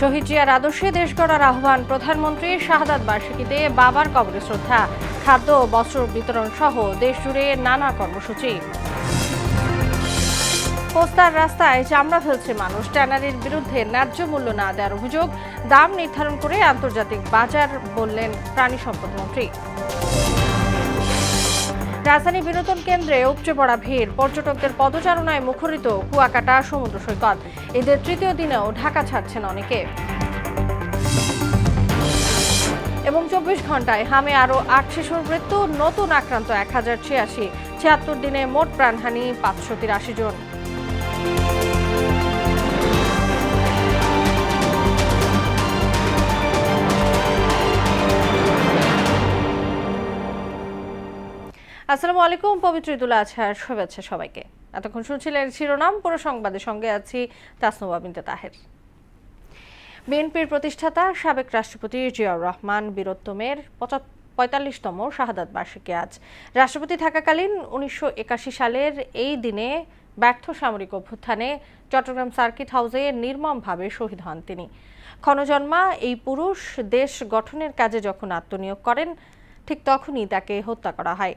শহীদ জিয়ার আদর্শে দেশ গড়ার আহ্বান প্রধানমন্ত্রীর শাহাদাত বার্ষিকীতে বাবার কবরে শ্রদ্ধা, খাদ্য ও বস্ত্র বিতরণ সহ দেশজুড়ে নানা কর্মসূচি। পোস্তার রাস্তায় চামড়া ফেলছে মানুষ, ট্যানারির বিরুদ্ধে ন্যায্য মূল্য না দেওয়ার অভিযোগ, দাম নির্ধারণ করে আন্তর্জাতিক বাজার বললেন প্রাণী সম্পদ মন্ত্রী। রাজধানী বিনোদন কেন্দ্রে উপচে পড়া ভিড়, পর্যটকদের পদচারণায় মুখরিত কুয়াকাটা সমুদ্র সৈকত। ঈদের তৃতীয় দিনেও ঢাকা ছাড়ছেন অনেকে। এবং 24 ঘন্টায় হামে আরও 8 শিশুর মৃত্যু, নতুন আক্রান্ত 1086, 76 দিনে মোট প্রাণহানি 583 জন। আসসালামু আলাইকুম, পবিত্র ঈদুল আজহার শুভেচ্ছা সবাইকে। এতক্ষণ শুনছিলেন শিরোনাম, পুরো সংবাদের সঙ্গে আছি তাসনুবা বিনতে তাহের। বিএনপির প্রতিষ্ঠাতা সাবেক রাষ্ট্রপতি জিয়াউর রহমান বীরত্তমের 45তম শাহাদাত বার্ষিকী আজ। রাষ্ট্রপতি থাকাকালীন 1981 সালের এই দিনে ব্যর্থ সামরিক অভ্যুত্থানে চট্টগ্রাম সার্কিট হাউসে নির্মমভাবে শহীদ হন তিনি। ক্ষণজন্মা এই পুরুষ দেশ গঠনের কাজে যখন আত্মনিয়োগ করেন, ঠিক তখনই তাকে হত্যা করা হয়।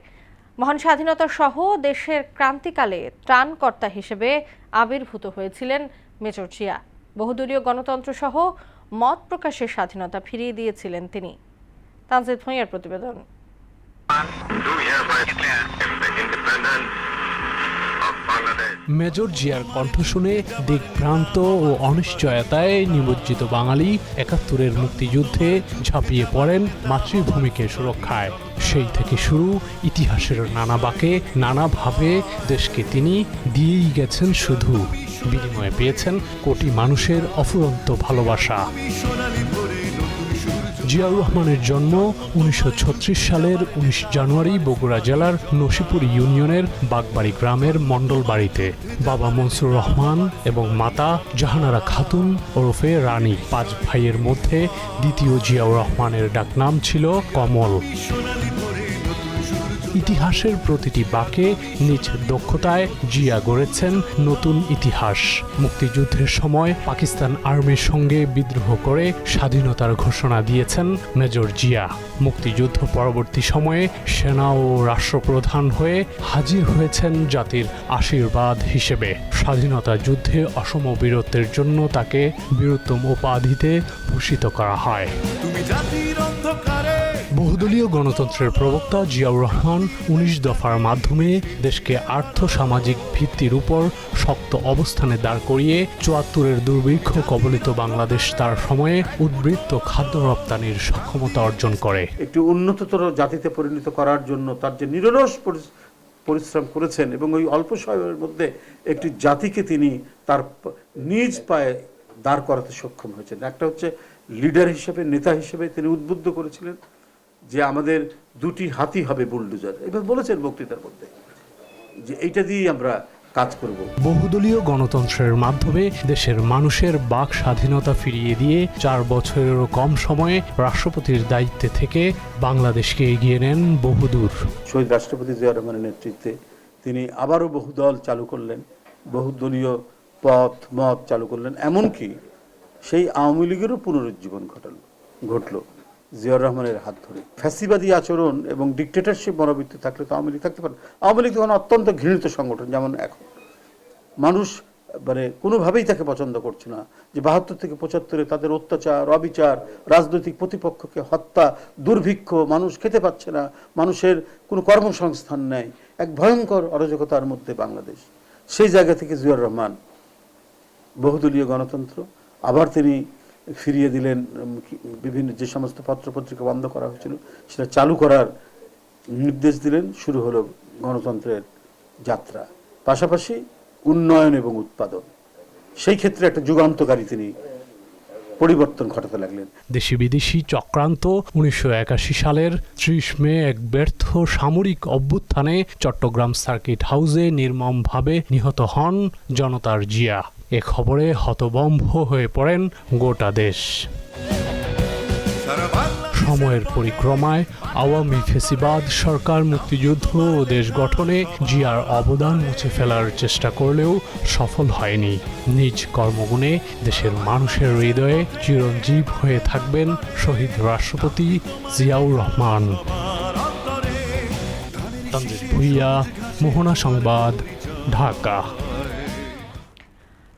মহান স্বাধীনতা সহ দেশের ক্রান্তিকালে ত্রাণকর্তা হিসেবে আবির্ভূত হয়েছিলেন মেজর জিয়া। বহুদলীয় গণতন্ত্র সহ মত প্রকাশের স্বাধীনতা ফিরিয়ে দিয়েছিলেন তিনি। তানজিদ ভূঁইয়ার প্রতিবেদন। মেজর জিয়ার কণ্ঠ শুনে দিকভ্রান্ত ও অনিশ্চয়তায় নিমজ্জিত বাঙালি ৭১-এর মুক্তিযুদ্ধে ঝাঁপিয়ে পড়েন মাতৃভূমিকে সুরক্ষায়। সেই থেকে শুরু ইতিহাসের নানা বাঁকে নানাভাবে দেশকে তিনি দিয়েই গেছেন, শুধু বিনিময়ে পেয়েছেন কোটি মানুষের অফুরন্ত ভালোবাসা। জিয়াউর রহমানের জন্ম 1936 সালের 19 জানুয়ারি বগুড়া জেলার নসিপুর ইউনিয়নের বাগবাড়ি গ্রামের মণ্ডল বাড়িতে। বাবা মনসুর রহমান এবং মাতা জাহানারা খাতুন ওরফে রানী। 5 ভাইয়ের মধ্যে দ্বিতীয় জিয়াউর রহমানের ডাকনাম ছিল কমল। ইতিহাসের প্রতিটি বাঁকে নিজ দক্ষতায় জিয়া গড়েছেন নতুন ইতিহাস। মুক্তিযুদ্ধের সময় পাকিস্তান আর্মির সঙ্গে বিদ্রোহ করে স্বাধীনতার ঘোষণা দিয়েছেন মেজর জিয়া। মুক্তিযুদ্ধ পরবর্তী সময়ে সেনা ও রাষ্ট্রপ্রধান হয়ে হাজির হয়েছেন জাতির আশীর্বাদ হিসেবে। স্বাধীনতা যুদ্ধে অসম বীরত্বের জন্য তাকে বীরোত্তম উপাধিতে ভূষিত করা হয়। বহুদলীয় গণতন্ত্রের প্রবক্তা জিয়াউর রহমান 19 দফার মাধ্যমে দেশকে আর্থ-সামাজিক ভিত্তির উপর শক্ত অবস্থানে দাঁড় করিয়ে 74-এর দুর্ভিক্ষ কবলিত বাংলাদেশ তার সময়ে উদ্বৃত্ত খাদ্য রপ্তানির সক্ষমতা অর্জন করে। একটি উন্নততর জাতিতে পরিণত করার জন্য তার যে নিরলস পরিশ্রম করেছেন এবং ওই অল্প সময়ের মধ্যে একটি জাতিকে তিনি তার নিজ পায়ে দাঁড় করাতে সক্ষম হয়েছেন। একটা হচ্ছে লিডার হিসেবে, নেতা হিসেবে তিনি উদ্বুদ্ধ করেছিলেন যে আমাদের 2টি হাতি হবে বুলডোজার। এবার বলেছেন বক্তৃতার মধ্যে যে এইটা দিয়েই আমরা কাজ করব। বহুদলীয় গণতন্ত্রের মাধ্যমে দেশের মানুষের বাক স্বাধীনতা ফিরিয়ে দিয়ে 4 বছরেরও কম সময়ে রাষ্ট্রপতির দায়িত্বে থেকে বাংলাদেশকে এগিয়ে নেন বহুদূর। শহীদ রাষ্ট্রপতি জিয়াউর রহমানের নেতৃত্বে তিনি আবারও বহুদল চালু করলেন, বহুদলীয় মত চালু করলেন। এমনকি সেই আওয়ামী লীগেরও পুনরুজ্জীবন ঘটল জিয়াউর রহমানের হাত ধরে। ফ্যাসিবাদী আচরণ এবং ডিক্টেটরশিপ মনোবৃত্তি থাকলে তো আওয়ামী লীগ থাকতে পারে। আওয়ামী লীগ তখন অত্যন্ত ঘৃণিত সংগঠন, যেমন এখন মানুষ কোনোভাবেই তাকে পছন্দ করছে না। যে 72 থেকে 75-এ তাদের অত্যাচার, অবিচার, রাজনৈতিক প্রতিপক্ষকে হত্যা, দুর্ভিক্ষ, মানুষ খেতে পাচ্ছে না, মানুষের কোনো কর্মসংস্থান নেই, এক ভয়ঙ্কর অরাজকতার মধ্যে বাংলাদেশ। সেই জায়গা থেকে জিয়াউর রহমান বহুদলীয় গণতন্ত্র আবার তিনি ফিরিয়ে দিলেন। বিভিন্ন যে সমস্ত পত্রপত্রিকা বন্ধ করা হয়েছিল সেটা চালু করার নির্দেশ দিলেন। শুরু হলো গণতন্ত্রের যাত্রা, পাশাপাশি উন্নয়ন এবং উৎপাদন। সেই ক্ষেত্রে একটা যুগান্তকারী তিনি পরিবর্তন ঘটাতে লাগলেন। দেশি বিদেশি চক্রান্ত 1981 সালের 30 মে এক ব্যর্থ সামরিক অভ্যুত্থানে চট্টগ্রাম সার্কিট হাউসে নির্মমভাবে নিহত হন জনতার জিয়া। এ খবরে হতভম্ব হয়ে পড়েন গোটা দেশ। সময়ের পরিক্রমায় আওয়ামী ফেসিবাদ সরকার মুক্তিযুদ্ধ ও দেশ গঠনে জিয়ার অবদান মুছে ফেলার চেষ্টা করলেও সফল হয়নি। নিজ কর্মগুণে দেশের মানুষের হৃদয়ে চিরঞ্জীব হয়ে থাকবেন শহীদ রাষ্ট্রপতি জিয়াউর রহমান। তানজিদ ভুঁইয়া, মোহনা সংবাদ, ঢাকা।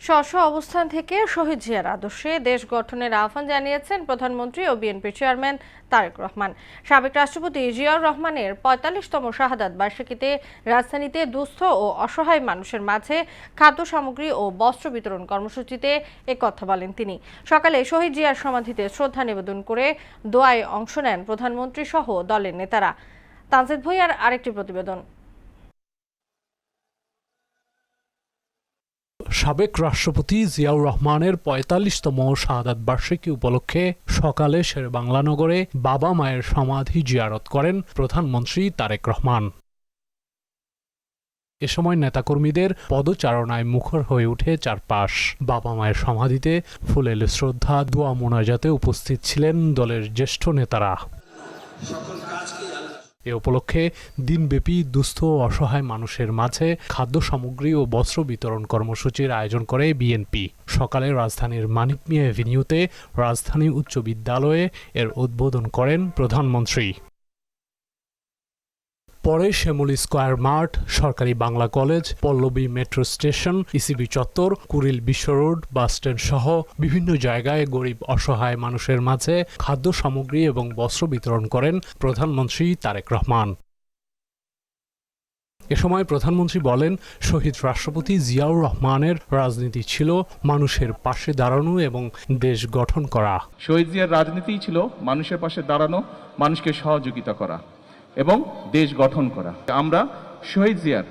স্ব অবস্থান থেকে শহীদ জিয়ার আদর্শে দেশ গঠনের আহ্বান জানিয়েছেন প্রধানমন্ত্রী ও বিএনপির চেয়ারম্যান তারেক রহমান। সাবেক রাষ্ট্রপতি জিয়াউর রহমানের ৪৫তম শাহাদাত বার্ষিকীতে রাজধানীতে দুস্থ ও অসহায় মানুষের মাঝে খাদ্য সামগ্রী ও বস্ত্র বিতরণ কর্মসূচিতে একথা বলেন তিনি। সকালে শহীদ জিয়ার সমাধিতে শ্রদ্ধা নিবেদন করে দোয়ায় অংশ নেন প্রধানমন্ত্রী সহ দলের নেতারা। তানজিদ ভুঁইয়ার আরেকটি প্রতিবেদন। সাবেক রাষ্ট্রপতি জিয়াউর রহমানের ৪৫তম শাহাদাত বার্ষিকী উপলক্ষে সকালে শেরেবাংলা নগরে বাবা মায়ের সমাধি জিয়ারত করেন প্রধানমন্ত্রী তারেক রহমান। এ সময় নেতাকর্মীদের পদচারণায় মুখর হয়ে ওঠে চারপাশ। বাবা মায়ের সমাধিতে ফুলেল শ্রদ্ধা, দোয়া মোনাজাতে উপস্থিত ছিলেন দলের জ্যেষ্ঠ নেতারা। এ উপলক্ষে দিনব্যাপী দুস্থ ও অসহায় মানুষের মাঝে খাদ্য সামগ্রী ও বস্ত্র বিতরণ কর্মসূচির আয়োজন করে বিএনপি। সকালে রাজধানীর মানিক মিয়া এভিনিউতে রাজধানী উচ্চ বিদ্যালয়ে এর উদ্বোধন করেন প্রধানমন্ত্রী। পরে শ্যামলী স্কয়ার মাঠ, সরকারি Bangla college, Pallabi metro station, ECB চত্বর, কুড়িল বিশ্ব রোড, বাসস্ট্যান্ড সহ বিভিন্ন জায়গায় গরিব অসহায় মানুষের মাঝে খাদ্য সামগ্রী এবং বস্ত্র বিতরণ করেন প্রধানমন্ত্রী তারেক রহমান। এ সময় প্রধানমন্ত্রী বলেন, শহীদ রাষ্ট্রপতি জিয়াউর রহমানের রাজনীতি ছিল মানুষের পাশে দাঁড়ানো এবং দেশ গঠন করা। শহীদ জিয়ার রাজনীতিই ছিল মানুষের পাশে দাঁড়ানো, মানুষকে সহযোগিতা করা এবং দেশ গঠন করা। আমরা শহীদ জিয়ার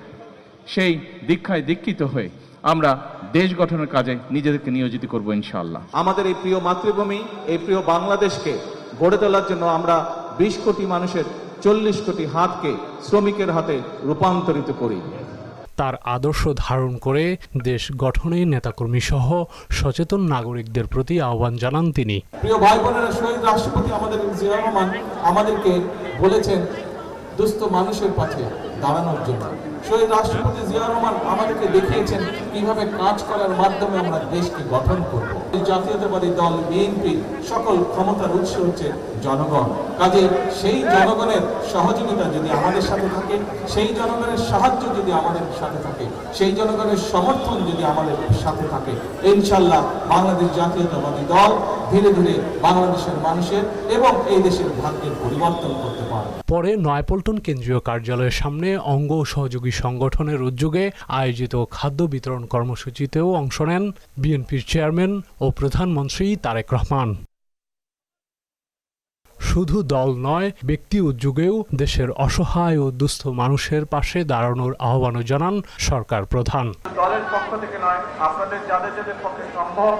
সেই দীক্ষায় দীক্ষিত হয়ে আমরা দেশ গঠনের কাজে নিজেদেরকে নিয়োজিত করব ইনশাআল্লাহ। আমাদের এই প্রিয় মাতৃভূমি, এই প্রিয় বাংলাদেশকে গড়ে তোলার জন্য আমরা ২০ কোটি মানুষের ৪০ কোটি হাতকে শ্রমিকের হাতে রূপান্তরিত করি। তার আদর্শ ধারণ করে দেশ গঠনে নেতাকর্মী সহ সচেতন নাগরিকদের প্রতি আহ্বান জানান তিনি। প্রিয় ভাই বোনেরা, শহীদ রাষ্ট্রপতি আমাদের জিয়াউর রহমান আমাদেরকে বলেছেন দুস্থ মানুষের পথে দাঁড়ানোর জন্য। শহীদ রাষ্ট্রপতি জিয়াউর রহমান আমাদেরকে দেখিয়েছেন কিভাবে কাজ করার মাধ্যমে আমরা দেশকে গঠন করব। জাতীয়তাবাদী দল বিএনপি সকল ক্ষমতার উৎস হচ্ছে জনগণ। কাজে সেই জনগণের সহযোগিতা যদি আমাদের সাথে থাকে, সেই জনগণের সাহায্য যদি আমাদের সাথে থাকে, সেই জনগণের সমর্থন যদি আমাদের সাথে থাকে, ইনশাআল্লাহ বাংলাদেশ জাতীয়তাবাদী দল ধীরে ধীরে বাংলাদেশের মানুষের এবং এই দেশের ভাগ্যের পরিবর্তন করতে পারে। পরে নয়াপল্টন কেন্দ্রীয় কার্যালয়ের সামনে অঙ্গ সহযোগী সংগঠনের উদ্যোগে আয়োজিত খাদ্য বিতরণ কর্মসূচিতেও অংশ নেন বিএনপির চেয়ারম্যান ও প্রধানমন্ত্রী তারেক রহমান। শুধু দল নয়, ব্যক্তি উদ্যোগেও দেশের অসহায় ও দুস্থ মানুষের পাশে দাঁড়ানোর আহ্বানও জানান সরকার প্রধান। দলের পক্ষ থেকে নয়, আপনাদের যাদের যাদের পক্ষে সম্ভব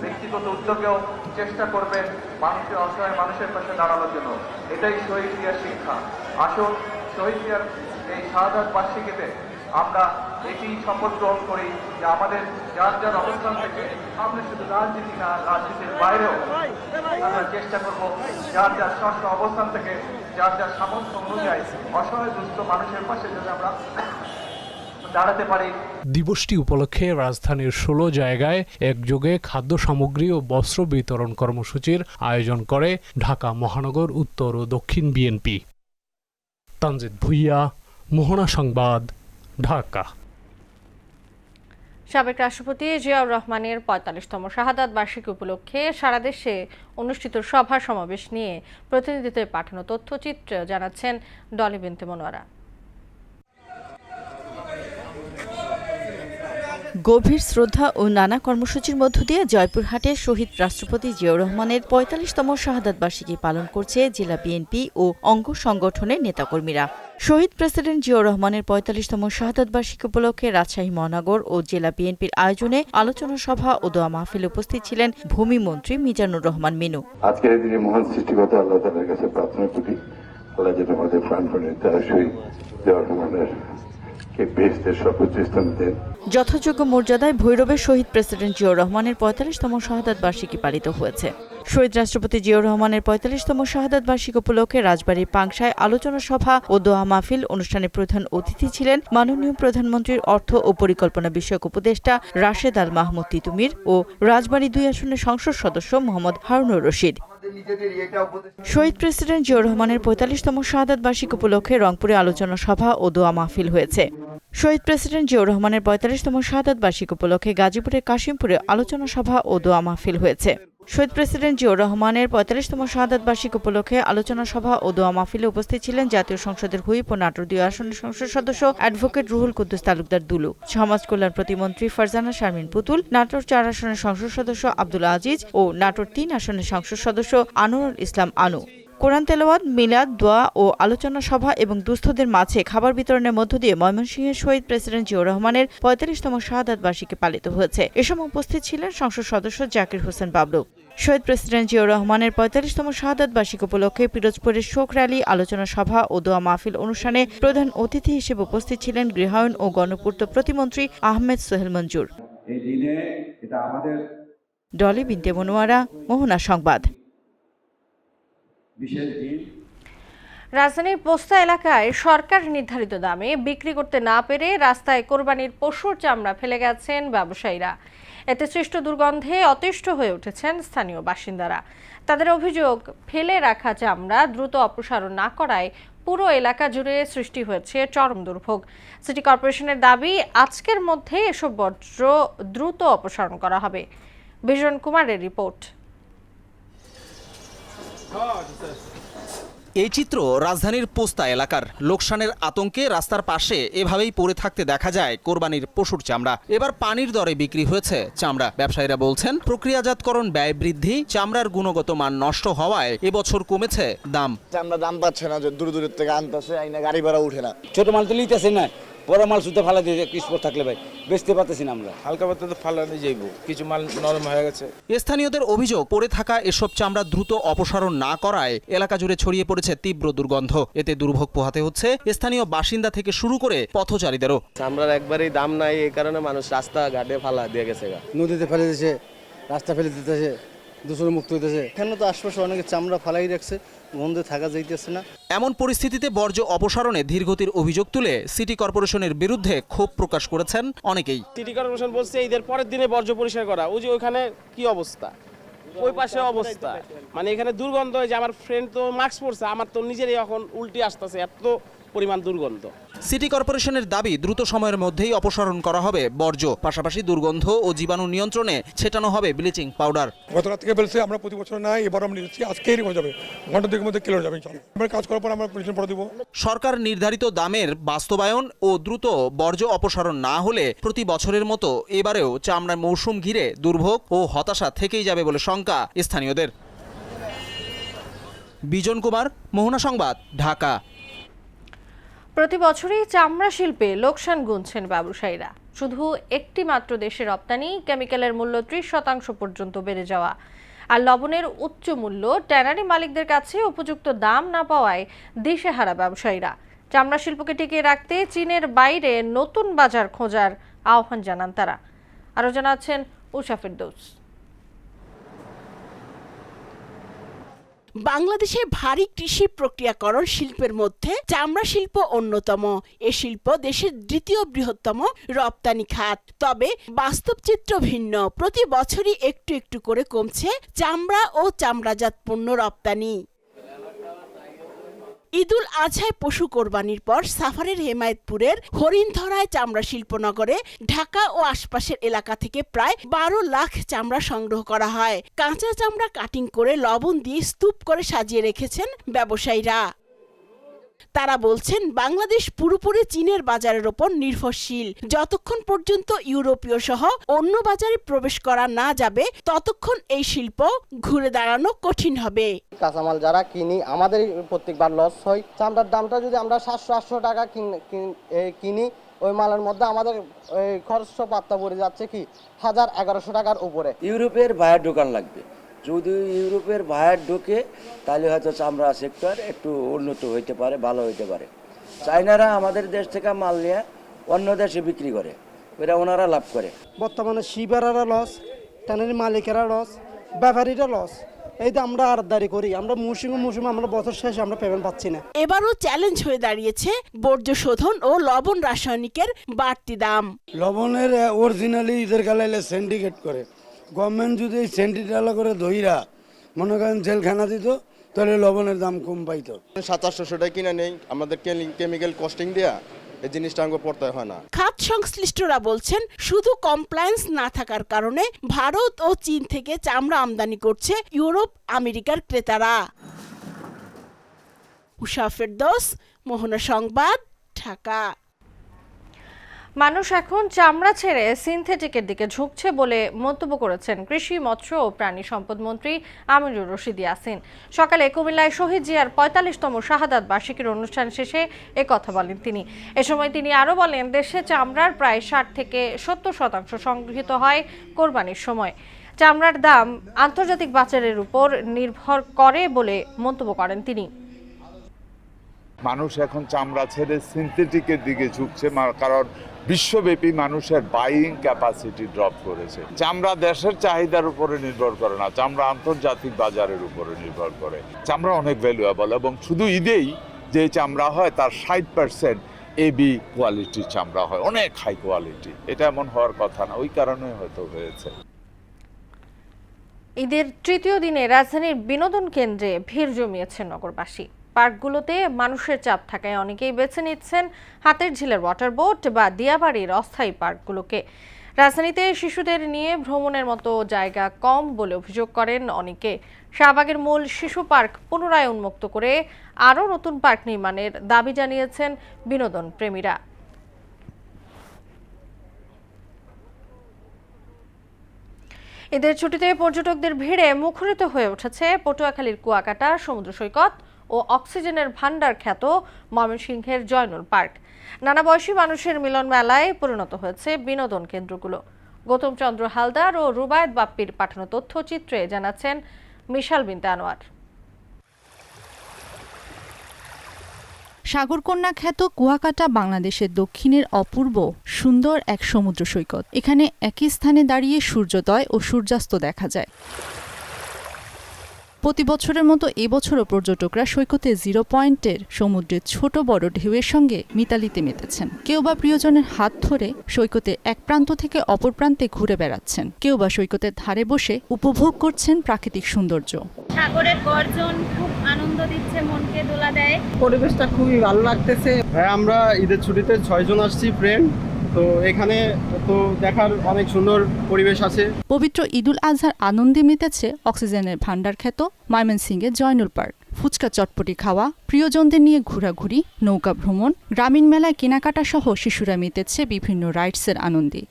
ব্যক্তিগত উদ্যোগেও চেষ্টা করবেন মানুষের অসহায় মানুষের পাশে দাঁড়ানোর জন্য। এটাই শহীদ জিয়ার শিক্ষা। আসুন শহীদ জিয়ার এই শাহাদাত বার্ষিকীতে আমরা এটি শপথ গ্রহণ করি যে আমাদের যার যার অবস্থান থেকে আমরা শুধু রাজনীতি না, রাজনীতির বাইরেও আমরা চেষ্টা করব যার যার স্ব অবস্থান থেকে যার যার সামর্থ্য অনুযায়ী অসহায় দুস্থ মানুষের পাশে যদি আমরা দাঁড়াতে পারি। দিবসটি উপলক্ষে রাজধানীর ১৬ জায়গায় একযোগে খাদ্য সামগ্রী ও বস্ত্র বিতরণ কর্মসূচির আয়োজন করে ঢাকা মহানগর উত্তর ও দক্ষিণ বিএনপি। তানজিদ ভুঁইয়া, মোহনা সংবাদ, ঢাকা। সাবেক রাষ্ট্রপতি জিয়াউর রহমানের ৪৫তম শাহাদাত বার্ষিকী উপলক্ষে সারা দেশে অনুষ্ঠিত সভা সমাবেশ নিয়ে প্রতিনিধিদের পাঠানো তথ্যচিত্রে জানাচ্ছেন ডলি বিনতে মনোয়ারা। গভীর শ্রদ্ধা ও নানা কর্মসূচির মধ্য দিয়ে জয়পুরহাটে শহীদ রাষ্ট্রপতি জিয়াউর রহমানের ৪৫তম শাহাদাত বার্ষিকী পালন করছে জেলা বিএনপি ও অঙ্গ সংগঠনের নেতাকর্মীরা। শহীদ প্রেসিডেন্ট জিয়াউর রহমানের ৪৫তম শাহাদাত বার্ষিকী উপলক্ষে রাজশাহী মহানগর ও জেলা বিএনপির আয়োজনে আলোচনা সভা ও দোয়া মাহফিলে উপস্থিত ছিলেন ভূমি মন্ত্রী মিজানুর রহমান মিনু। আজকের দিনে মহান সৃষ্টিকর্তা আল্লাহ তাআলার কাছে প্রার্থনা করি, আল্লাহ যেন আমাদের প্রাণপ্রিয় নেতা শহীদ জিয়াউর রহমানের কে বেহেশতের সর্বোচ্চ স্থান দেন। যথাযোগ্য মর্যাদায় ভৈরবের শহীদ প্রেসিডেন্ট জিয়াউর রহমানের ৪৫তম শাহাদাত বার্ষিকী পালিত হয়েছে। শহীদ রাষ্ট্রপতি জিয়াউর রহমানের ৪৫তম শাহাদাত বার্ষিকী উপলক্ষে রাজবাড়ীর পাংশায় আলোচনা সভা ও দোয়া মাহফিল অনুষ্ঠানে প্রধান অতিথি ছিলেন মাননীয় প্রধানমন্ত্রীর অর্থ ও পরিকল্পনা বিষয়ক উপদেষ্টা রাশেদ আল মাহমুদ তিতুমির ও রাজবাড়ী ২ আসনের সংসদ সদস্য মোহাম্মদ হারুনুর রশিদ। শহীদ প্রেসিডেন্ট জিয়াউর রহমানের ৪৫তম শাহাদাত বার্ষিকী উপলক্ষে রংপুরে আলোচনা সভা ও দোয়া মাহফিল হয়েছে। শহীদ প্রেসিডেন্ট জিয়াউর রহমানের ৪৫তম শাহাদাত বার্ষিকী উপলক্ষে গাজীপুরের কাশিমপুরে আলোচনা সভা ও দোয়া মাহফিল হয়েছে। শহীদ প্রেসিডেন্ট জিয়াউর রহমানের ৪৫তম শাহাদাত বার্ষিকী উপলক্ষে আলোচনা সভা ও দোয়া মাহফিলে উপস্থিত ছিলেন জাতীয় সংসদের হুইপ ও নাটোর ২ আসনের সংসদ সদস্য অ্যাডভোকেট রুহুল কুদ্দুস তালুকদার দুলু, সমাজ কল্যাণ প্রতিমন্ত্রী ফারজানা শারমিন পুতুল, নাটোর ৪ আসনের সংসদ সদস্য আব্দুল আজিজ ও নাটোর ৩ আসনের সংসদ সদস্য আনোয়ারুল ইসলাম আনু। কোরআন তেলাওয়াত, মিলাদ, দোয়া ও আলোচনা সভা এবং দুস্থদের মাঝে খাবার বিতরণের মধ্য দিয়ে ময়মনসিংহের শহীদ প্রেসিডেন্ট জিয়াউর রহমানের ৪৫তম শাহাদাত বার্ষিকী পালিত হয়েছে। এ সময় উপস্থিত ছিলেন সংসদ সদস্য জাকির হোসেন বাবলু। শহীদ প্রেসিডেন্ট জিয়াউর রহমানের ৪৫তম শাহাদাত বার্ষিকী উপলক্ষে পিরোজপুরের শোক র্যালি, আলোচনা সভা ও দোয়া মাহফিল অনুষ্ঠানে প্রধান অতিথি হিসেবে উপস্থিত ছিলেন গৃহায়ন ও গণপূর্ত প্রতিমন্ত্রী আহমেদ সোহেল মঞ্জুর। ডলি বিনতে মনোয়ারা, মোহনা সংবাদ। রাজধানীর পোস্তা এলাকায় সরকার নির্ধারিত দামে বিক্রি করতে না পেরে রাস্তায় কোরবানির পশুর চামড়া ফেলে গেছেন ব্যবসায়ীরা। এতে সৃষ্ট দুর্গন্ধে অতিষ্ঠ হয়ে উঠেছেন স্থানীয় বাসিন্দারা। তাদের অভিযোগ, ফেলে রাখা চামড়া দ্রুত অপসারণ না করায় পুরো এলাকা জুড়ে সৃষ্টি হয়েছে চরম দুর্ভোগ। সিটি কর্পোরেশনের দাবি, আজকের মধ্যে এসব বর্জ্য দ্রুত অপসারণ করা হবে। বিজন কুমারের রিপোর্ট। এই চিত্র রাজধানীর পোস্তা এলাকার। লোকসানের আতঙ্কে রাস্তার পাশে এভাবেই পড়ে থাকতে দেখা যায় কোরবানির পশুর চামড়া। এবার পানির দরে বিক্রি হয়েছে চামড়া। ব্যবসায়ীরা বলছেন, প্রক্রিয়াজাতকরণ ব্যয় বৃদ্ধি, চামড়ার গুণগত মান নষ্ট হওয়ায় এবছর কমেছে দাম। চামড়া দাম পাচ্ছে না, যে দূর দূরের থেকে আনতেছে, আইনা গাড়ি ভাড়া উঠে না। ছোট মাল তো লিতেছে না, বড় মাল শুধু ফালা দিয়ে স্পট থাকলে ভাই বেচতে পারতেছি না আমরা। হালকা পাতলা তো ফালানো যাইব, কিছু মাল নরম হয়ে গেছে। স্থানীয়দের অভিযোগ, পড়ে থাকা এসব চামড়া দ্রুত অপসারণ না করায় এলাকা জুড়ে ছড়িয়ে পড়েছে তীব্র দুর্গন্ধ। এতে দুর্ভোগ পোহাতে হচ্ছে স্থানীয় বাসিন্দা থেকে শুরু করে পথচারীদেরও। চামড়ার একবারেই দাম নাই, এই কারণে মানুষ রাস্তা ঘাটে ফালা দিয়ে গেছে, নদীতে ফেলে দিতেছে, রাস্তা ফেলে দিতেছে, দূষণ মুক্ত হইতেছে। এখানে তো আশপাশে অনেকে চামড়া ফালাই রাখছে, গন্ধে থাকা যাইতেছে না। এমন পরিস্থিতিতে বর্জ্য অপসারণে ধীরগতির অভিযোগ তুলে সিটি কর্পোরেশনের বিরুদ্ধে ক্ষোভ প্রকাশ করেছেন অনেকেই। সিটি কর্পোরেশন বলছে ঈদের পরের দিনে বর্জ্য পরিষ্কার করা। ওই যে ওইখানে কি অবস্থা, ওই পাশে অবস্থা, মানে এখানে দুর্গন্ধ। যে আমার ফ্রেন্ড তো মাস্ক পরছে, আমার তো নিজেরই এখন উল্টি আসতেছে, এত পরিমাণ দুর্গন্ধ। সিটি কর্পোরেশনের দাবি, দ্রুত সময়ের মধ্যেই অপসারণ করা হবে বর্জ্য। পাশাপাশি দুর্গন্ধ ও জীবাণু নিয়ন্ত্রণে ছেটানো হবে ব্লিচিং পাউডার। গত রাত থেকে বলছে আমরা প্রতি বছর নাই, এবার আমরা নিচ্ছি, আজকেই হয়ে যাবে, ঘন্টা দুয়েকের মধ্যে কিলো যাবে। আমরা কাজ করার পর আমরা পরিশ্রম করে দিব। সরকার নির্ধারিত দামের বাস্তবায়ন ও দ্রুত বর্জ্য অপসারণ না হলে প্রতি বছরের মতো এবারেও চামড়ার মৌসুম ঘিরে দুর্ভোগ ও হতাশা থেকেই যাবে বলে শঙ্কা স্থানীয়দের। বিজন কুমার, মোহনা সংবাদ, ঢাকা। প্রতি বছরই চামড়া শিল্পে লোকসান গুনছেন ব্যবসায়ীরা। শুধু একটি মাত্র দেশে রপ্তানি, কেমিক্যালের মূল্য ৩০% পর্যন্ত বেড়ে যাওয়া আর লবণের উচ্চ মূল্য ট্যানারি মালিকদের কাছে উপযুক্ত দাম না পাওয়ায় দিশেহারা ব্যবসায়ীরা। চামড়া শিল্পকে টিকিয়ে রাখতে চীনের বাইরে নতুন বাজার খোঁজার আহ্বান জানান তারা। আরও জানাচ্ছেন উষা ফেরদৌস। বাংলাদেশের ভারী কৃষি প্রক্রিয়াকরণ শিল্পের মধ্যে চামড়া শিল্প অন্যতম। এ শিল্প দেশের দ্বিতীয় বৃহত্তম রপ্তানি খাত। তবে বাস্তব চিত্র ভিন্ন। প্রতি বছরই একটু একটু করে কমছে চামড়া ও চামড়াজাত পণ্য রপ্তানি। ঈদুল আজহায় পশু কোরবানির পর সাভারের হেমায়েতপুরের হরিণধরায় চামড়া শিল্পনগরে ঢাকা ও আশপাশের এলাকা থেকে প্রায় ১২ লাখ চামড়া সংগ্রহ করা হয়। কাঁচা চামড়া কাটিং করে লবণ দিয়ে স্তূপ করে সাজিয়ে রেখেছেন ব্যবসায়ীরা। তারা বলছেন, বাংলাদেশ পুরোপুরি চীনের বাজারের ওপর নির্ভরশীল। যতক্ষণ পর্যন্ত ইউরোপীয় সহ অন্য বাজারে প্রবেশ করা না যাবে, ততক্ষণ এই শিল্প ঘুরে দাঁড়ানো কঠিন হবে। কাঁচামাল যারা কিনি, আমাদের প্রত্যেকবার লস হয়। চামড়ার দামটা যদি আমরা 700-800 টাকা কিনি, ওই মালের মধ্যে আমাদের খরচ পাত্তা পড়ে যাচ্ছে কি 1000-1100 টাকার উপরে। ইউরোপের বায়ার দোকান লাগবে। যদি ইউরোপের বায়ার ঢোকে, তাহলে হয়তো চামড়া সেক্টর একটু উন্নত হইতে পারে, ভালো হইতে পারে। চাইনারা আমাদের দেশ থেকে মাল নিয়ে অন্য দেশে বিক্রি করে, ওরা ওনারা লাভ করে। বর্তমানে শিবারারা লস, ট্যানারি মালিকেরা লস, ব্যাপারীরা লস। এই তো আমরা আড়তদারি করি, আমরা মৌসুমে আমরা বছর শেষে আমরা পেমেন্ট পাচ্ছি না। এবারও চ্যালেঞ্জ হয়ে দাঁড়িয়েছে বর্জ্য শোধন ও লবণ রাসায়নিকের বাড়তি দাম। লবণের অরিজিনালি ঈদের গালাইলে সিন্ডিকেট করে, গভর্নমেন্ট যদি এই সিন্ডিকেট করে ধইরা মনে করেন জেলখানা দিত, তাহলে লবণের দাম কম পাইতো। 700-800 টাকা কিনে নেই, আমাদের কেমিক্যাল কস্টিং দেয়া এই জিনিসটা আমাকে পড়তে হয় না। খাত সংশ্লিষ্টরা বলছেন শুধু কমপ্লায়েন্স না থাকার কারণে ভারত ও চীন থেকে চামড়া আমদানি করছে ইউরোপ আমেরিকার ক্রেতারা। উষা ফেরদৌস, মোহনা সংবাদ, ঢাকা। মানুষ এখন চামড়া ছেড়ে সিনথেটিকের দিকে ঝুঁকছে বলে মন্তব্য করেছেন কৃষি, মৎস্য ও প্রাণী সম্পদ মন্ত্রী আমিনুর রশিদ ইয়াসিন। সকালে কুমিল্লায় শহীদ জিয়ার ৪৫তম শাহাদাত বার্ষিকীর অনুষ্ঠান শেষে একথা বলেন তিনি। এ সময় তিনি আরও বলেন, দেশে চামড়ার প্রায় ৬০ থেকে ৭০% সংগৃহীত হয় কোরবানির সময়। চামড়ার দাম আন্তর্জাতিক বাজারের উপর নির্ভর করে বলে মন্তব্য করেন তিনি। মানুষ এখন চামড়া ছেড়ে সিনথেটিকের দিকে ঝুঁকছে, কারণ বিশ্বব্যাপী মানুষের বাইং ক্যাপাসিটি ড্রপ করেছে। চামড়া দেশের চাহিদার উপরে নির্ভর করে না, চামড়া আন্তর্জাতিক বাজারের উপরে নির্ভর করে। চামড়া অনেক ভ্যালুয়েবল এবং শুধু ঈদেই যে চামড়া হয় তার 60% এবি কোয়ালিটির চামড়া হয়, অনেক হাই কোয়ালিটি। এটা এমন হওয়ার কথা না, ওই কারণে হয়তো হয়েছে। ঈদের তৃতীয় দিনে রাজধানীর বিনোদন কেন্দ্রে ভিড় জমিয়েছে নগরবাসী। পার্কগুলোতে মানুষের চাপ থাকায় অনেকেই বেছে নিচ্ছেন হাতের ঝিলের ওয়াটার বোট বা দিয়াবাড়ির অস্থায়ী পার্কগুলোকে। রাজধানীতে শিশুদের নিয়ে ভ্রমণের মতো জায়গা কম বলে অভিযোগ করেন অনেকে। শাহবাগের মূল শিশু পার্ক পুনরায় উন্মুক্ত করে আরও নতুন পার্ক নির্মাণের দাবি জানিয়েছেন বিনোদন প্রেমীরা। ঈদের ছুটিতে পর্যটকদের ভিড়ে মুখরিত হয়ে উঠেছে পটুয়াখালীর কুয়াকাটা সমুদ্র সৈকত ও অক্সিজেনের ভান্ডার খ্যাত ময়মনসিংহের জয়নুল পার্ক। নানা বয়সী মানুষের মিলন মেলায় পরিণত হয়েছে বিনোদন কেন্দ্রগুলো। গৌতম চন্দ্র হালদার ও রুবায়েত বাপ্পির পাঠানো তথ্যচিত্রে জানাচ্ছেন মিশাল বিনতে আনোয়ার। সাগরকন্যা খ্যাত কুয়াকাটা বাংলাদেশের দক্ষিণের অপূর্ব সুন্দর এক সমুদ্র সৈকত। এখানে একই স্থানে দাঁড়িয়ে সূর্যোদয় ও সূর্যাস্ত দেখা যায়। প্রতি বছরের মতো এবছরও পর্যটকরা সৈকতে 0 পয়েন্টের সমুদ্রের ছোট বড় ঢেউয়ের সঙ্গে মিতালিতে মেতেছেন। কেউ বা প্রিয়জনের হাত ধরে সৈকতে এক প্রান্ত থেকে অপর প্রান্তে ঘুরে বেড়াচ্ছেন, কেউ বা সৈকতের ধারে বসে উপভোগ করছেন প্রাকৃতিক সৌন্দর্য। সাগরের গর্জন খুব আনন্দ দিচ্ছে, মনকে দোলা দেয়। পরিবেশটা খুবই ভালো লাগতেছে। হ্যাঁ, আমরা ঈদের ছুটিতে 6 জন আসছি ফ্রেন্ড, তো এখানে তো দেখার অনেক সুন্দর পরিবেশ আছে। পবিত্র ঈদুল আজহার আনন্দে মেতেছে অক্সিজেনের ভান্ডার খ্যাত ময়মনসিংহের জয়নুল পার্ক। ফুচকা চটপটি খাওয়া, প্রিয়জনদের নিয়ে ঘোরাঘুরি, নৌকা ভ্রমণ, গ্রামীণ মেলায় কেনাকাটা সহ শিশুরা মেতেছে বিভিন্ন রাইডসের আনন্দে।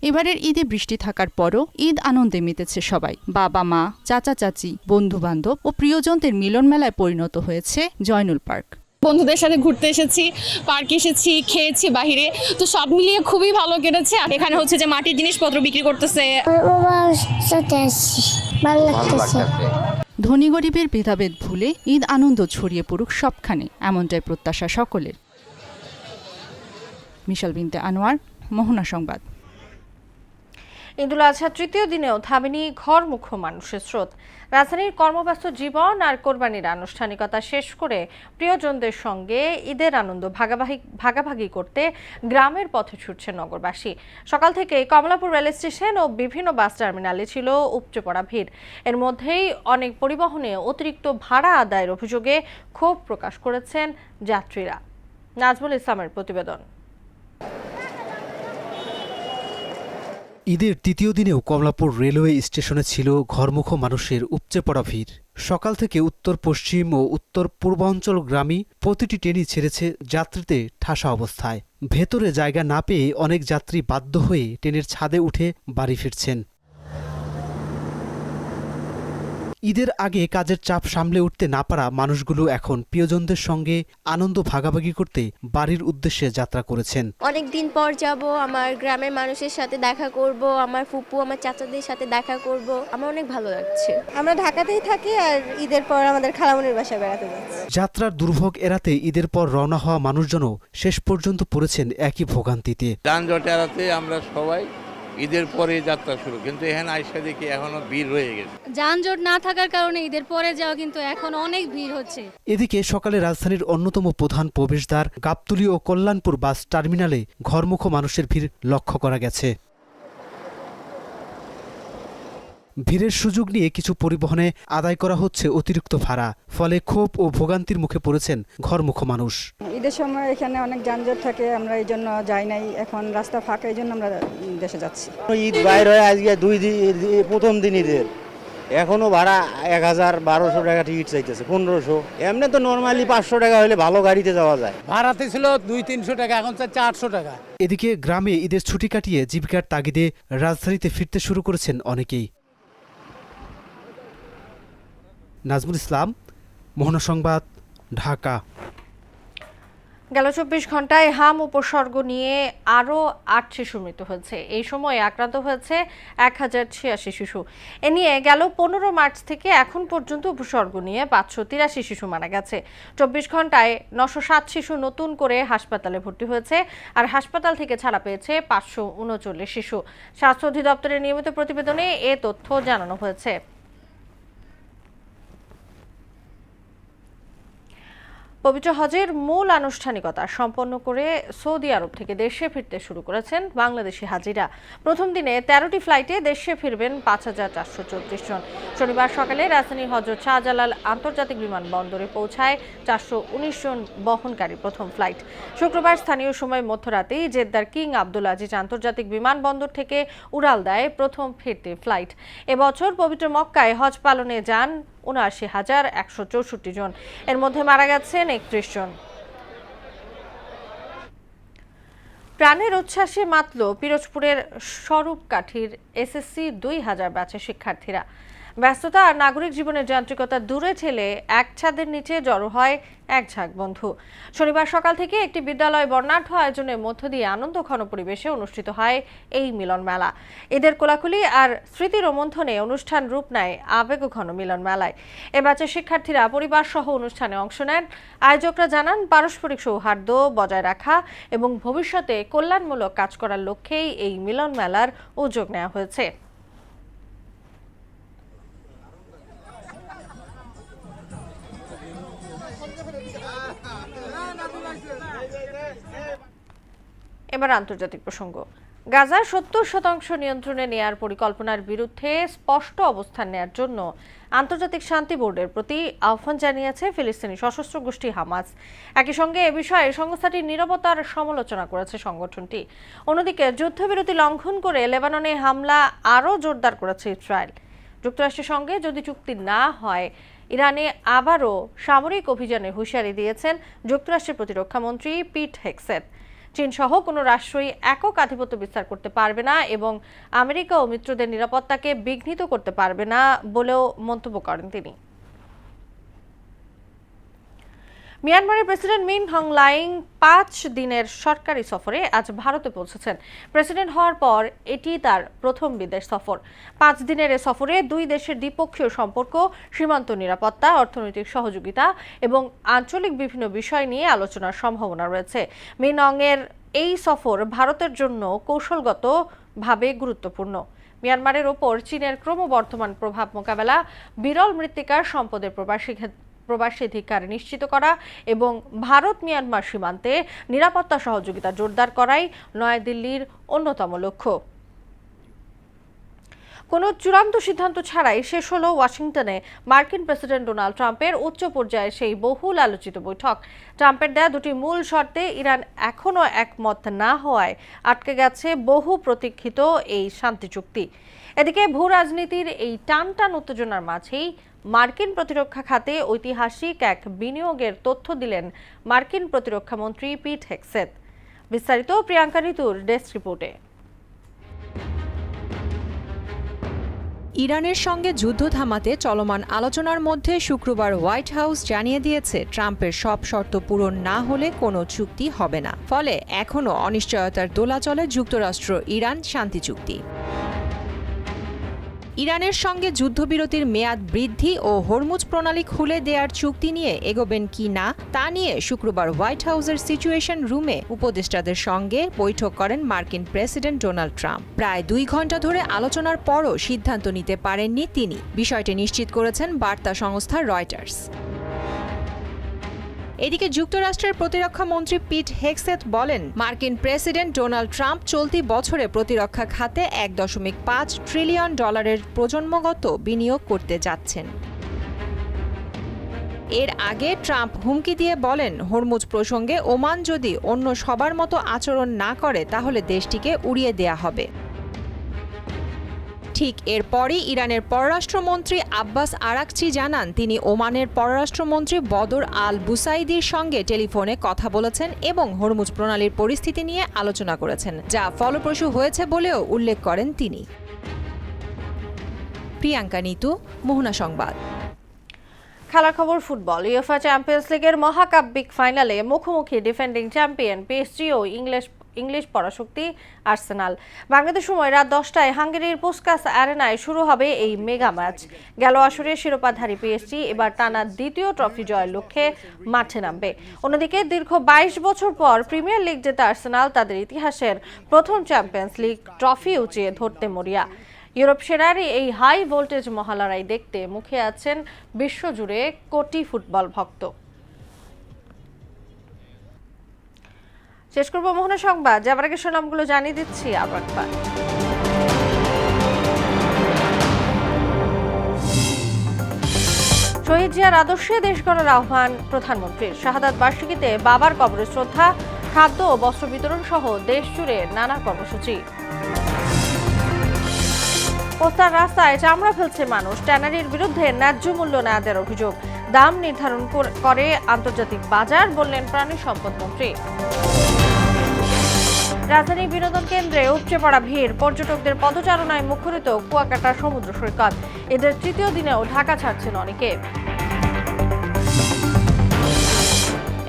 এবারের ঈদে বৃষ্টি থাকার পরও ঈদ আনন্দে মেতেছে সবাই। বাবা মা, চাচা চাচি, বন্ধু বান্ধব ও প্রিয়জনদের মিলন মেলায় পরিণত হয়েছে জয়নুল পার্ক। বন্ধুদের সাথে ঘুরতে এসেছি, পার্কে এসেছি, খেয়েছি বাহিরে, তো সব মিলিয়ে খুবই ভালো কেটেছে। এখানে হচ্ছে যে মাটির জিনিসপত্র বিক্রি করতেছে। ধনী গরিবের ভেদাভেদ ভুলে ঈদ আনন্দ ছড়িয়ে পড়ুক সবখানে, এমনটাই প্রত্যাশা সকলের। মিশাল বিনতে আনোয়ার, মোহনা সংবাদ। ঈদুল আজহা তৃতীয় দিনেও থামেনি ঘরমুখো মানুষের স্রোত। রাজধানীর কর্মব্যস্ত জীবন আর কোরবানির আনুষ্ঠানিকতা শেষ করে প্রিয়জনদের সঙ্গে ঈদের আনন্দ ভাগাভাগি করতে গ্রামের পথে ছুটছে নগরবাসী। সকাল থেকে কমলাপুর রেল স্টেশন ও বিভিন্ন বাস টার্মিনালে ছিল উপচে পড়া ভিড়। এর মধ্যেই অনেক পরিবহনে অতিরিক্ত ভাড়া আদায়ের অভিযোগে ক্ষোভ প্রকাশ করেছেন যাত্রীরা। নাজমুল ইসলামের প্রতিবেদন। ঈদের তৃতীয় দিনেও কমলাপুর রেলওয়ে স্টেশনে ছিল ঘরমুখো মানুষের উপচে পড়া ভিড়। সকাল থেকে উত্তর পশ্চিম ও উত্তর পূর্বাঞ্চল গ্রামী প্রতিটি ট্রেনই ছেড়েছে যাত্রীতে ঠাসা অবস্থায়। ভেতরে জায়গা না পেয়ে অনেক যাত্রী বাধ্য হয়ে ট্রেনের ছাদে উঠে বাড়ি ফিরছেন। ঈদের আগে কাজের চাপ সামলে উঠতে না পারা মানুষগুলো এখন প্রিয়জনদের সঙ্গে আনন্দ ভাগাভাগি করতে বাড়ির উদ্দেশ্যে যাত্রা করেছেন। অনেক দিন পর যাব, আমার গ্রামের মানুষের সাথে দেখা করব, আমার ফুপু আমার চাচাদের সাথে দেখা করব, আমার অনেক ভালো লাগছে। আমরা ঢাকাতেই থাকি আর ঈদের পর আমাদের খালামণির বাসায় বেড়াতে যাচ্ছি। যাত্রার দুর্ভোগ এড়াতে ঈদের পর রওনা হওয়া মানুষজনও শেষ পর্যন্ত পড়েছেন একই ভোগান্তিতে। যানজট এড়াতে আমরা সবাই ঈদের পরে যাত্রা শুরু, কিন্তু এখানে আইসা দেখি এখনো ভিড় রয়ে গেছে। যানজট না থাকার কারণে ঈদের পরে যাওয়া কিন্তু এখন অনেক ভিড় হচ্ছে। এদিকে সকালে রাজধানীর অন্যতম প্রধান প্রবেশদ্বার গাবতলী ও কল্যাণপুর বাস টার্মিনালে ঘরমুখ মানুষের ভিড় লক্ষ্য করা গেছে। ভিড়ের সুযোগ নিয়ে কিছু পরিবহনে আদায় করা হচ্ছে অতিরিক্ত ভাড়া, ফলে ক্ষোভ ও ভোগান্তির মুখে পড়েছেন ঘরমুখ মানুষ। ঈদের সময় এখানে অনেক যানজট থাকে, আমরা এই জন্য যাই নাই, এখন রাস্তা ফাঁকা, এই জন্য আমরা দেশে যাচ্ছি। ঈদ বাইর হয়ে আজকে প্রথম দিন ঈদের, এখনো ভাড়া 1000-1200 টাকা টিকিট চাইতেছে, 1500। এমনি তো নর্মালি 500 টাকা হলে ভালো গাড়িতে যাওয়া যায়। ভাড়াতে ছিল 200-300 টাকা, এখন 400 টাকা। এদিকে গ্রামে ঈদের ছুটি কাটিয়ে জীবিকার তাগিদে রাজধানীতে ফিরতে শুরু করেছেন অনেকেই। নাজমুল ইসলাম, মোহনা সংবাদ, ঢাকা। গেল 24 ঘন্টায় হাম উপসর্গ নিয়ে আরও 8 শিশু মৃত্যু হয়েছে। এই সময় আক্রান্ত হয়েছে 1086 শিশু। এ নিয়ে গেল 15 মার্চ থেকে এখন পর্যন্ত উপসর্গ নিয়ে 583 শিশু মারা গেছে। 24 ঘন্টায় 907 শিশু নতুন করে হাসপাতালে ভর্তি হয়েছে, আর হাসপাতাল থেকে ছাড়া পেয়েছে 539 শিশু। স্বাস্থ্য অধিদপ্তরের নিয়মিত প্রতিবেদনে এ তথ্য জানানো হয়েছে। পবিত্র হজের মূল আনুষ্ঠানিকতা সম্পন্ন করে সৌদি আরব থেকে দেশে ফিরতে শুরু করেছেন বাংলাদেশি হাজিরা। প্রথম দিনে 13টি ফ্লাইটে দেশে ফিরবেন 5434 জন। শনিবার সকালে রাজধানীর হযরত শাহজালাল আন্তর্জাতিক বিমানবন্দরে পৌঁছায় 419 জন বহনকারী প্রথম ফ্লাইট। শুক্রবার স্থানীয় সময় মধ্যরাতেই জেদ্দার কিং আব্দুল আজিজ আন্তর্জাতিক বিমানবন্দর থেকে উড়াল দেয় প্রথম ফিরতি ফ্লাইট। এবছর পবিত্র মক্কায় হজ পালনে যান 79,164 জন, এর মধ্যে মারা গেছেন 31 জন। প্রাণের উচ্ছ্বাসে মাতল পিরোজপুরের স্বরূপকাঠির এসএসসি 2000 ব্যাচের শিক্ষার্থীরা। ব্যস্ততা আর নাগরিক জীবনের যান্ত্রিকতা দূরে ঠেলে এক ছাদের নিচে জড়ো হয় এক ঝাঁক বন্ধু। শনিবার সকাল থেকে একটি বিদ্যালয় বর্ণাঢ্য আয়োজনের মধ্য দিয়ে আনন্দঘন পরিবেশে অনুষ্ঠিত হয় এই মিলন মেলা। এদের কোলাকুলি আর স্মৃতি রোমন্থনে অনুষ্ঠান রূপ নেয় আবেগঘন মিলন মেলায়। এ ব্যাচের শিক্ষার্থীরা পরিবার সহ অনুষ্ঠানে অংশ নেন। আয়োজকরা জানান, পারস্পরিক সৌহার্দ্য বজায় রাখা এবং ভবিষ্যতে কল্যাণমূলক কাজ করার লক্ষ্যেই এই মিলন মেলার উদ্যোগ নেওয়া হয়েছে। এবার আন্তর্জাতিক প্রসঙ্গ। গাজার 70% নিয়ন্ত্রণে নেয়ার পরিকল্পনার বিরুদ্ধে স্পষ্ট অবস্থান নেয়ার জন্য আন্তর্জাতিক শান্তি বোর্ডের প্রতি আহ্বান জানিয়েছে ফিলিস্তিনি সশস্ত্র গোষ্ঠী হামাস। একই সঙ্গে এ বিষয়ে সংস্থাটির নীরবতার সমালোচনা করেছে সংগঠনটি। অন্যদিকে যুদ্ধবিরতি লঙ্ঘন করে লেবাননে হামলা আরও জোরদার করেছে ইসরায়েল। যুক্তরাষ্ট্রের সঙ্গে যদি চুক্তি না হয়, ইরানে আবারও সামরিক অভিযানের হুঁশিয়ারি দিয়েছেন যুক্তরাষ্ট্রের প্রতিরক্ষামন্ত্রী পিট হেগসেথ। চীন সহ কোনো রাষ্ট্রই একক আধিপত্য বিস্তার করতে পারবে না এবং আমেরিকা ও মিত্রদের নিরাপত্তাকে বিঘ্নিত করতে পারবে না বলেও মন্তব্য করেন তিনি। মিয়ানমারের প্রেসিডেন্ট মিন অং হ্লাইং 5 দিনের সরকারি সফরে আজ ভারতে পৌঁছেছেন। প্রেসিডেন্ট হওয়ার পর এটি তার প্রথম বিদেশ সফর। 5 দিনের এ সফরে দুই দেশের দ্বিপক্ষীয় সম্পর্ক, সীমান্ত নিরাপত্তা, অর্থনৈতিক সহযোগিতা এবং আঞ্চলিক বিভিন্ন বিষয় নিয়ে আলোচনার সম্ভাবনা রয়েছে। মিন অং এর এই সফর ভারতের জন্য কৌশলগতভাবে গুরুত্বপূর্ণ। মিয়ানমারের ওপর চীনের ক্রমবর্ধমান প্রভাব মোকাবেলা, বিরল মৃত্তিকার সম্পদের প্রবাসীধিকার নিশ্চিত করা এবং ভারত মিয়ানমার সীমান্তে নিরাপত্তা সহযোগিতা জোরদার করাই নয়াদিল্লির অন্যতম লক্ষ্য। কোনো চূড়ান্ত সিদ্ধান্ত ছাড়াই শেষ হলো ওয়াশিংটনে মার্কিন প্রেসিডেন্ট ডোনাল্ড ট্রাম্পের উচ্চ পর্যায়ের সেই বহুল আলোচিত বৈঠক। ট্রাম্পের দেয়া দুটি মূল শর্তে ইরান এখনও একমত না হওয়ায় আটকে গেছে বহু প্রতীক্ষিত এই শান্তি চুক্তি। এদিকে ভূ রাজনীতির এই টানটান উত্তেজনার মাঝেই মার্কিন প্রতিরক্ষা খাতে ঐতিহাসিক এক বিনিয়োগের তথ্য দিলেন মার্কিন প্রতিরক্ষামন্ত্রী পিট হেগসেথ। বিস্তারিত প্রিয়াঙ্কা ঋতুর ডেস্ক রিপোর্টে। ইরানের সঙ্গে যুদ্ধ থামাতে চলমান আলোচনার মধ্যে শুক্রবার হোয়াইট হাউস জানিয়ে দিয়েছে ট্রাম্পের সব শর্ত পূরণ না হলে কোনো চুক্তি হবে না। ফলে এখনও অনিশ্চয়তার দোলাচলে যুক্তরাষ্ট্র ইরান শান্তি চুক্তি। ইরানের সঙ্গে যুদ্ধবিরতির মেয়াদ বৃদ্ধি ও হরমুজ প্রণালী খুলে দেওয়ার চুক্তি নিয়ে এগোবেন কি না তা নিয়ে শুক্রবার হোয়াইট হাউসের সিচুয়েশন রুমে উপদেষ্টাদের সঙ্গে বৈঠক করেন মার্কিন প্রেসিডেন্ট ডোনাল্ড ট্রাম্প। প্রায় 2 ঘণ্টা ধরে আলোচনার পরও সিদ্ধান্ত নিতে পারেননি তিনি, বিষয়টি নিশ্চিত করেছেন বার্তা সংস্থা রয়টার্স। এদিকে যুক্তরাষ্ট্রের প্রতিরক্ষা মন্ত্রী পিট হেগসেথ বলেন, মার্কিন প্রেসিডেন্ট ডোনাল্ড ট্রাম্প চলতি বছরে প্রতিরক্ষা খাতে $1.5 ট্রিলিয়ন প্রজন্মগত বিনিয়োগ করতে যাচ্ছেন। এর আগে ট্রাম্প হুমকি দিয়ে বলেন, হরমুজ প্রসঙ্গে ওমান যদি অন্য সবার মতো আচরণ না করে তাহলে দেশটিকে উড়িয়ে দেয়া হবে। ঠিক এরপরই ইরানের পররাষ্ট্রমন্ত্রী আব্বাস আরাকচি জানান, তিনি ওমানের পররাষ্ট্রমন্ত্রী বদর আল বুসাইদির সঙ্গে টেলিফোনে কথা বলেছেন এবং হরমুজ প্রণালীর পরিস্থিতি নিয়ে আলোচনা করেছেন, যা ফলপ্রসূ হয়েছে বলেও উল্লেখ করেন তিনি। প্রিয়াঙ্কা নিতু, মোহনা সংবাদ। খেলার খবর ফুটবল। ইউএফা চ্যাম্পিয়ন্স লিগের মহাকাব্যিক ফাইনালে মুখোমুখি ডিফেন্ডিং চ্যাম্পিয়ন পিএসজি ও ইংলিশ পরাশক্তি আর্সেনাল। বাংলাদেশ সময় রাত 10টায় হাঙ্গেরির পুস্কাস অ্যারেনায় শুরু হবে এই মেগা ম্যাচ। গেল আসরে শিরোপাধারী পিএসজি এবার টানা দ্বিতীয় ট্রফি জয়ের লক্ষ্যে মাঠে নামবে। অন্যদিকে দীর্ঘ 22 বছর পর প্রিমিয়ার লিগ জেতা আর্সেনাল তাদের ইতিহাসের প্রথম চ্যাম্পিয়ন্স লিগ ট্রফি উঁচিয়ে ধরতে মরিয়া। ইউরোপ সেরার এই হাই ভোল্টেজ মহালড়াই দেখতে মুখে আছেন বিশ্বজুড়ে কোটি ফুটবল ভক্ত। শেষ করব মোহনা সংবাদ, যাবার আগে শিরোনামগুলো জানিয়ে দিচ্ছি আবার একবার। শহীদ জিয়ার আদর্শে দেশ গড়ার আহ্বান প্রধানমন্ত্রীর। শাহাদাত বার্ষিকীতে বাবার কবরে শ্রদ্ধা, খাদ্য ও বস্ত্র বিতরণ সহ দেশ জুড়ে নানা কর্মসূচি। পোস্তার রাস্তায় চামড়া ফেলছে মানুষ, ট্যানারির বিরুদ্ধে ন্যায্য মূল্য না দেওয়ার অভিযোগ। দাম নির্ধারণ করে আন্তর্জাতিক বাজার, বললেন প্রাণী সম্পদ মন্ত্রী। রাজধানী বিনোদন কেন্দ্রে উপচে পড়া ভিড়, পর্যটকদের পদচারণায় মুখরিত কুয়াকাটা সমুদ্র সৈকত। এদের তৃতীয় দিনেও ঢাকা ছাড়ছেন অনেকে।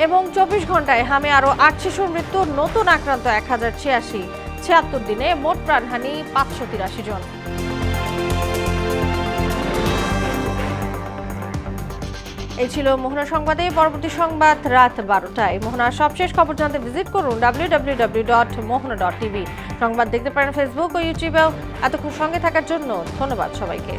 এবং 24 ঘন্টায় হামে আরও 8 শিশুর মৃত্যু, নতুন আক্রান্ত 1086। 76 দিনে মোট প্রাণহানি 583 জন। এই ছিল মোহনা সংবাদে। পরবর্তী সংবাদ রাত 12টায়। মোহনার সবশেষ খবর জানতে ভিজিট করুন www.mohana.tv। সংবাদ দেখতে পারেন ফেসবুক ও ইউটিউবেও। এতক্ষণ সঙ্গে থাকার জন্য ধন্যবাদ সবাইকে।